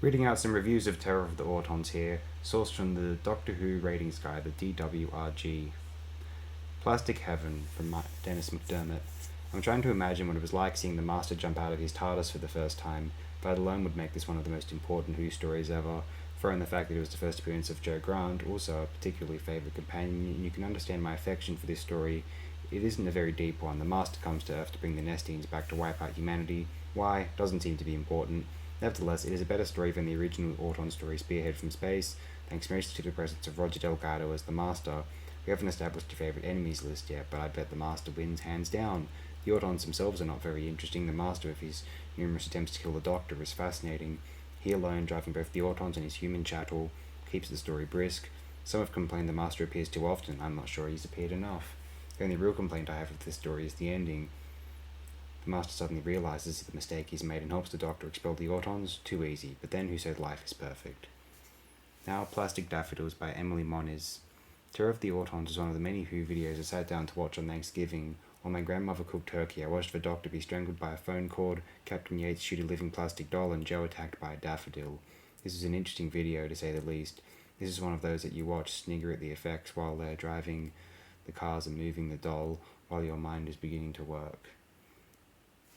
Reading out some reviews of Terror of the Autons here, sourced from the Doctor Who ratings guide, the DWRG. Plastic Heaven from Dennis McDermott. I'm trying to imagine what it was like seeing the Master jump out of his TARDIS for the first time. That alone would make this one of the most important Who stories ever. Throw in the fact that it was the first appearance of Joe Grant, also a particularly favourite companion, and you can understand my affection for this story. It isn't a very deep one. The Master comes to Earth to bring the Nestines back to wipe out humanity. Why? Doesn't seem to be important. Nevertheless, it is a better story than the original Auton story Spearhead from Space, thanks mostly to the presence of Roger Delgado as the Master. We haven't established a favourite enemies list yet, but I bet the Master wins hands down. The Autons themselves are not very interesting. The Master, with his numerous attempts to kill the Doctor, is fascinating. He alone, driving both the Autons and his human chattel, keeps the story brisk. Some have complained the Master appears too often. I'm not sure he's appeared enough. The only real complaint I have of this story is the ending. The Master suddenly realises the mistake he's made and helps the Doctor expel the Autons. Too easy, but then who said life is perfect? Now, Plastic Daffodils by Emily Moniz. Terror of the Autons is one of the many Who videos I sat down to watch on Thanksgiving. While my grandmother cooked turkey, I watched the Doctor be strangled by a phone cord, Captain Yates shoot a living plastic doll, and Joe attacked by a daffodil. This is an interesting video, to say the least. This is one of those that you watch, snigger at the effects while they're driving the cars and moving the doll, while your mind is beginning to work.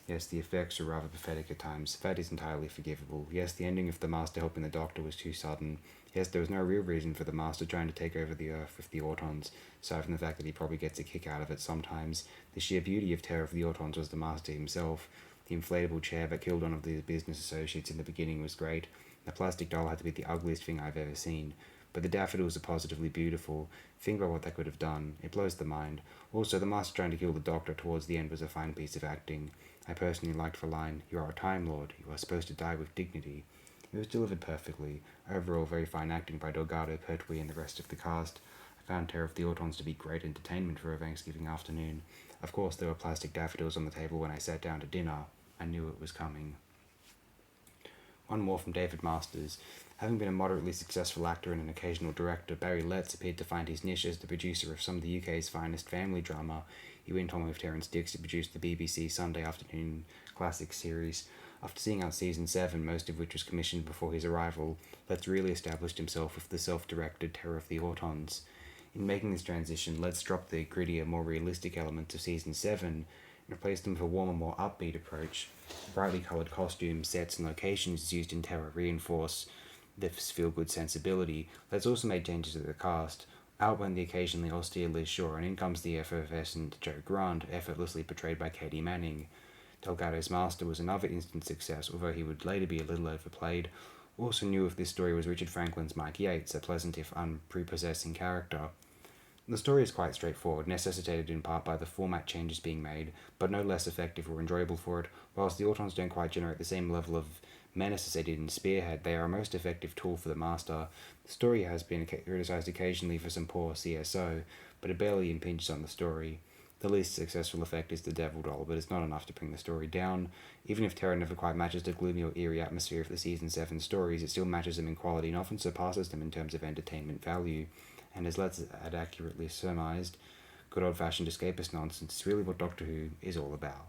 Yes, the effects are rather pathetic at times. That is entirely forgivable. Yes, the ending of the Master helping the Doctor was too sudden. Yes, there was no real reason for the Master trying to take over the Earth with the Autons, aside from the fact that he probably gets a kick out of it sometimes. The sheer beauty of Terror of the Autons was the Master himself. The inflatable chair that killed one of the business associates in the beginning was great. The plastic doll had to be the ugliest thing I've ever seen. But the daffodils are positively beautiful. Think about what that could have done. It blows the mind. Also, the Master trying to kill the Doctor towards the end was a fine piece of acting. I personally liked the line, "You are a Time Lord. You are supposed to die with dignity." It was delivered perfectly. Overall, very fine acting by Delgado, Pertwee, and the rest of the cast. I found Terror of the Autons to be great entertainment for a Thanksgiving afternoon. Of course, there were plastic daffodils on the table when I sat down to dinner. I knew it was coming. One more from David Masters. Having been a moderately successful actor and an occasional director, Barry Letts appeared to find his niche as the producer of some of the UK's finest family drama. He went on with Terence Dicks to produce the BBC Sunday afternoon classic series. After seeing out season 7, most of which was commissioned before his arrival, Letts really established himself with the self-directed Terror of the Autons. In making this transition, Letts dropped the grittier, more realistic elements of season 7 and replaced them with a warmer, more upbeat approach. Brightly coloured costumes, sets, and locations used in Terror reinforce this feel-good sensibility. Let's also made changes to the cast. Out went the occasionally austere Liz Shaw, and in comes the effervescent Joe Grant, effortlessly portrayed by Katie Manning. Delgado's Master was another instant success, although he would later be a little overplayed. Also new if this story was Richard Franklin's Mike Yates, a pleasant if unprepossessing character. The story is quite straightforward, necessitated in part by the format changes being made, but no less effective or enjoyable for it. Whilst the Autons don't quite generate the same level of menace as they did in Spearhead, they are a most effective tool for the Master. The story has been criticised occasionally for some poor CSO, but it barely impinges on the story. The least successful effect is the Devil Doll, but it's not enough to bring the story down. Even if Terror never quite matches the gloomy or eerie atmosphere of the Season 7 stories, it still matches them in quality and often surpasses them in terms of entertainment value. And as Letts had accurately surmised, good old-fashioned escapist nonsense is really what Doctor Who is all about.